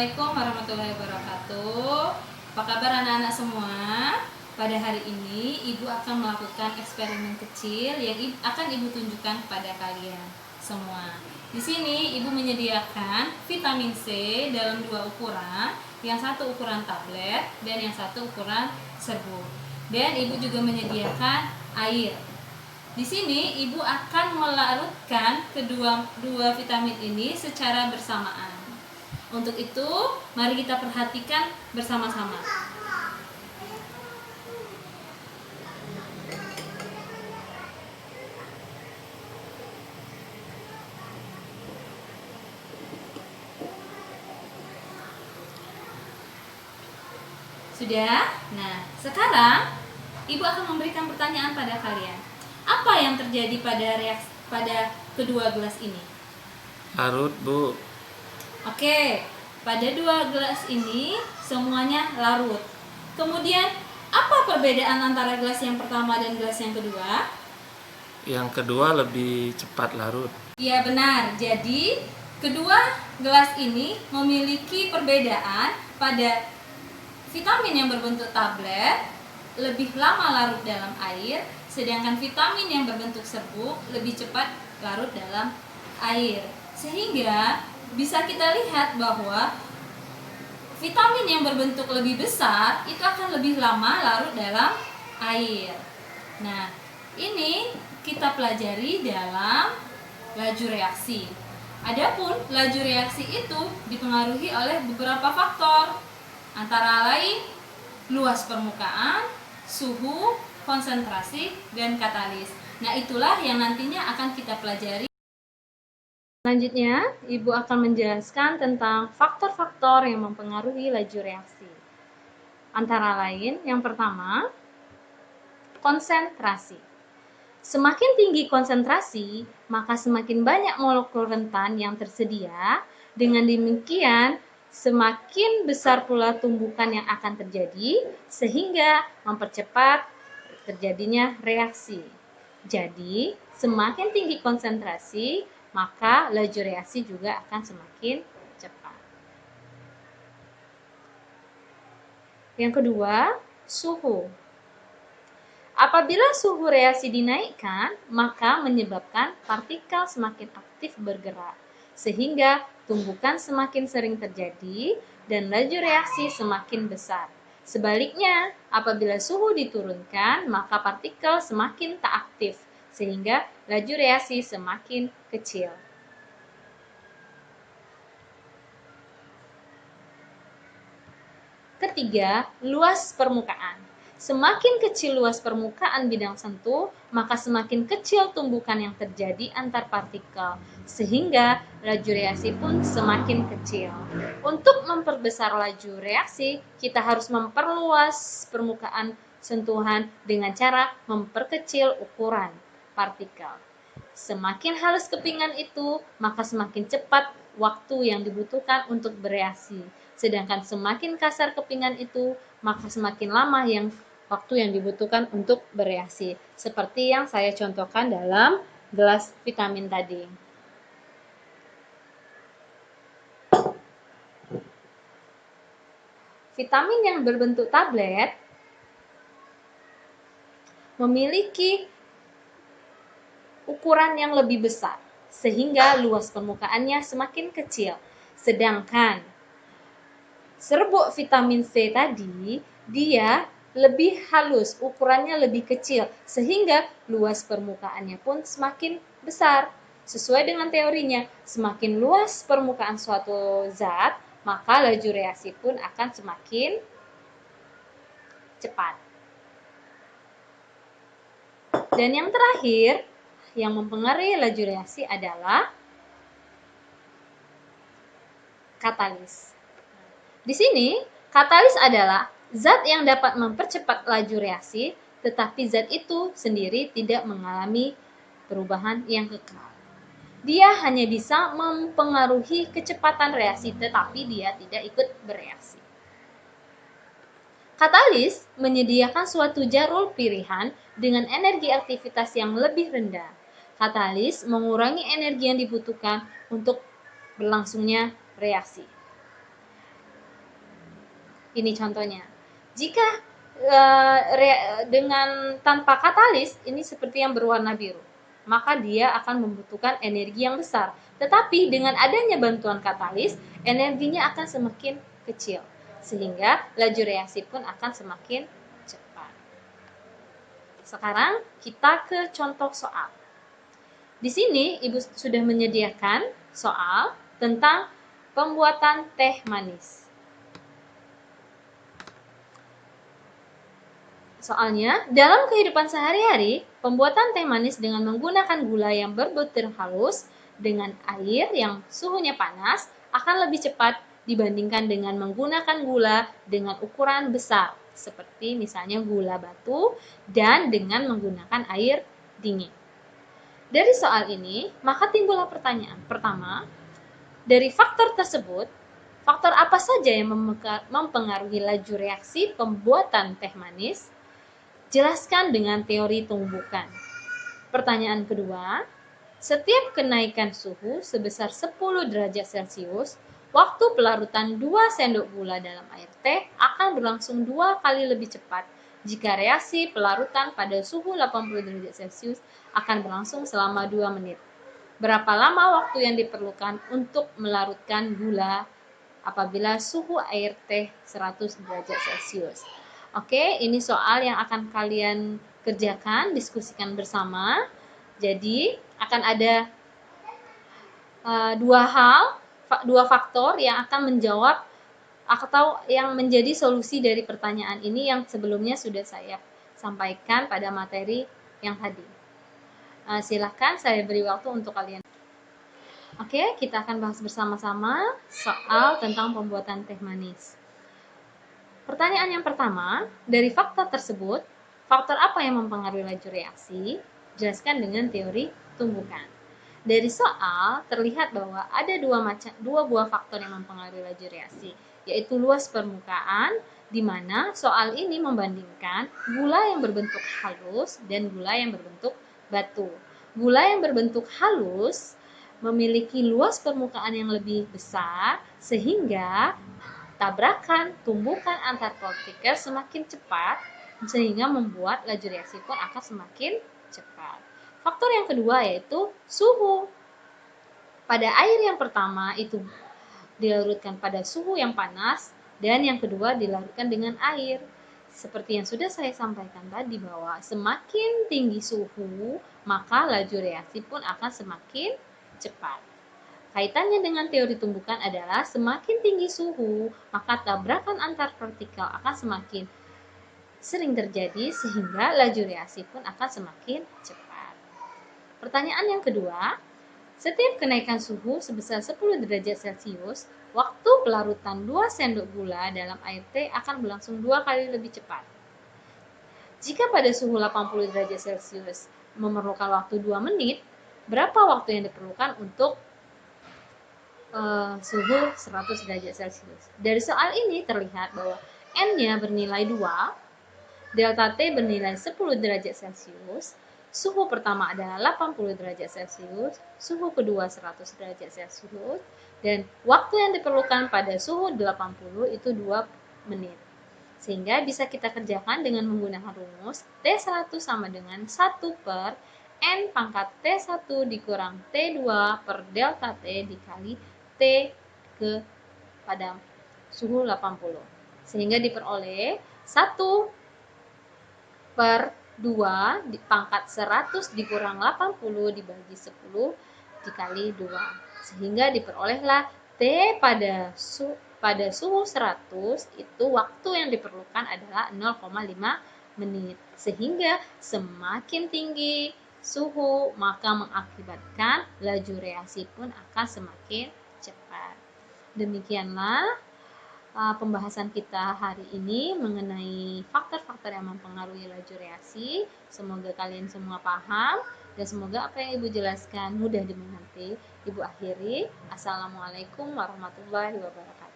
Assalamualaikum warahmatullahi wabarakatuh. Apa kabar anak-anak semua? Pada hari ini Ibu akan melakukan eksperimen kecil yang akan Ibu tunjukkan kepada kalian semua. Di sini Ibu menyediakan vitamin C dalam dua ukuran, yang satu ukuran tablet dan yang satu ukuran serbuk. Dan Ibu juga menyediakan air. Di sini Ibu akan melarutkan kedua vitamin ini secara bersamaan. Untuk itu, mari kita perhatikan bersama-sama. Sudah? Nah, sekarang Ibu akan memberikan pertanyaan pada kalian. Apa yang terjadi pada kedua gelas ini? Larut, Bu. Oke, pada dua gelas ini semuanya larut. Kemudian, apa perbedaan antara gelas yang pertama dan gelas yang kedua? Yang kedua lebih cepat larut. Iya benar, jadi kedua gelas ini memiliki perbedaan pada vitamin yang berbentuk tablet lebih lama larut dalam air, sedangkan vitamin yang berbentuk serbuk lebih cepat larut dalam air. Sehingga bisa kita lihat bahwa vitamin yang berbentuk lebih besar itu akan lebih lama larut dalam air. Nah, ini kita pelajari dalam laju reaksi. Adapun laju reaksi itu dipengaruhi oleh beberapa faktor, antara lain luas permukaan, suhu, konsentrasi, dan katalis. Nah, itulah yang nantinya akan kita pelajari. Selanjutnya, Ibu akan menjelaskan tentang faktor-faktor yang mempengaruhi laju reaksi. Antara lain, yang pertama, konsentrasi. Semakin tinggi konsentrasi, maka semakin banyak molekul rentan yang tersedia. Dengan demikian, semakin besar pula tumbukan yang akan terjadi, sehingga mempercepat terjadinya reaksi. Jadi, semakin tinggi konsentrasi, maka laju reaksi juga akan semakin cepat. Yang kedua, suhu. Apabila suhu reaksi dinaikkan, maka menyebabkan partikel semakin aktif bergerak, sehingga tumbukan semakin sering terjadi dan laju reaksi semakin besar. Sebaliknya, apabila suhu diturunkan, maka partikel semakin tak aktif, sehingga laju reaksi semakin kecil. Ketiga, luas permukaan. Semakin kecil luas permukaan bidang sentuh, maka semakin kecil tumbukan yang terjadi antar partikel, sehingga laju reaksi pun semakin kecil. Untuk memperbesar laju reaksi, kita harus memperluas permukaan sentuhan dengan cara memperkecil ukuran partikel. Semakin halus kepingan itu, maka semakin cepat waktu yang dibutuhkan untuk bereaksi. Sedangkan semakin kasar kepingan itu, maka semakin lama waktu yang dibutuhkan untuk bereaksi. Seperti yang saya contohkan dalam gelas vitamin tadi. Vitamin yang berbentuk tablet memiliki ukuran yang lebih besar, sehingga luas permukaannya semakin kecil. Sedangkan serbuk vitamin C tadi, dia lebih halus, ukurannya lebih kecil, sehingga luas permukaannya pun semakin besar. Sesuai dengan teorinya, semakin luas permukaan suatu zat, maka laju reaksi pun akan semakin cepat. Dan yang terakhir, yang mempengaruhi laju reaksi adalah katalis. Di sini, katalis adalah zat yang dapat mempercepat laju reaksi, tetapi zat itu sendiri tidak mengalami perubahan yang kekal. Dia hanya bisa mempengaruhi kecepatan reaksi, tetapi dia tidak ikut bereaksi. Katalis menyediakan suatu jalur pilihan dengan energi aktivitas yang lebih rendah. Katalis mengurangi energi yang dibutuhkan untuk berlangsungnya reaksi. Ini contohnya. Jika dengan tanpa katalis, ini seperti yang berwarna biru, maka dia akan membutuhkan energi yang besar. Tetapi dengan adanya bantuan katalis, energinya akan semakin kecil, sehingga laju reaksi pun akan semakin cepat. Sekarang kita ke contoh soal. Di sini Ibu sudah menyediakan soal tentang pembuatan teh manis. Soalnya, dalam kehidupan sehari-hari, pembuatan teh manis dengan menggunakan gula yang berbutir halus dengan air yang suhunya panas akan lebih cepat dibandingkan dengan menggunakan gula dengan ukuran besar, seperti misalnya gula batu dan dengan menggunakan air dingin. Dari soal ini, maka timbullah pertanyaan. Pertama, dari faktor tersebut, faktor apa saja yang mempengaruhi laju reaksi pembuatan teh manis? Jelaskan dengan teori tumbukan. Pertanyaan kedua, setiap kenaikan suhu sebesar 10 derajat Celcius, waktu pelarutan 2 sendok gula dalam air teh akan berlangsung 2 kali lebih cepat jika reaksi pelarutan pada suhu 80 derajat Celcius akan berlangsung selama 2 menit. Berapa lama waktu yang diperlukan untuk melarutkan gula apabila suhu air teh 100 derajat Celcius? Oke, ini soal yang akan kalian kerjakan, diskusikan bersama. Jadi, akan ada dua faktor yang akan menjawab atau yang menjadi solusi dari pertanyaan ini yang sebelumnya sudah saya sampaikan pada materi yang tadi. Silakan saya beri waktu untuk kalian. Oke, kita akan bahas bersama-sama soal tentang pembuatan teh manis. Pertanyaan yang pertama, dari faktor tersebut, faktor apa yang mempengaruhi laju reaksi? Jelaskan dengan teori tumbukan. Dari soal terlihat bahwa ada dua buah faktor yang mempengaruhi laju reaksi, yaitu luas permukaan, di mana soal ini membandingkan gula yang berbentuk halus dan gula yang berbentuk batu. Gula yang berbentuk halus memiliki luas permukaan yang lebih besar, sehingga tabrakan tumbukan antar partikel semakin cepat sehingga membuat laju reaksi pun akan semakin cepat. Faktor yang kedua yaitu suhu. Pada air yang pertama itu dilarutkan pada suhu yang panas dan yang kedua dilarutkan dengan air. Seperti yang sudah saya sampaikan tadi bahwa semakin tinggi suhu maka laju reaksi pun akan semakin cepat. Kaitannya dengan teori tumbukan adalah semakin tinggi suhu, maka tabrakan antar partikel akan semakin sering terjadi sehingga laju reaksi pun akan semakin cepat. Pertanyaan yang kedua, setiap kenaikan suhu sebesar 10 derajat Celcius, waktu pelarutan 2 sendok gula dalam air teh akan berlangsung 2 kali lebih cepat. Jika pada suhu 80 derajat Celcius memerlukan waktu 2 menit, berapa waktu yang diperlukan untuk suhu 100 derajat Celcius? Dari soal ini terlihat bahwa N-nya bernilai 2, delta T bernilai 10 derajat Celcius, suhu pertama adalah 80 derajat Celcius, suhu kedua 100 derajat Celcius, dan waktu yang diperlukan pada suhu 80 itu 2 menit. Sehingga bisa kita kerjakan dengan menggunakan rumus T1 sama dengan 1 per N pangkat T1 dikurang T2 per delta T dikali T ke pada suhu 80. Sehingga diperoleh 1 per 2 pangkat 100 dikurang 80 dibagi 10 dikali 2. Sehingga diperolehlah T pada suhu 100 itu waktu yang diperlukan adalah 0,5 menit. Sehingga semakin tinggi suhu maka mengakibatkan laju reaksi pun akan semakin cepat. Demikianlah pembahasan kita hari ini mengenai faktor-faktor yang mempengaruhi laju reaksi. Semoga kalian semua paham dan semoga apa yang Ibu jelaskan mudah dimengerti. Ibu akhiri. Assalamualaikum warahmatullahi wabarakatuh.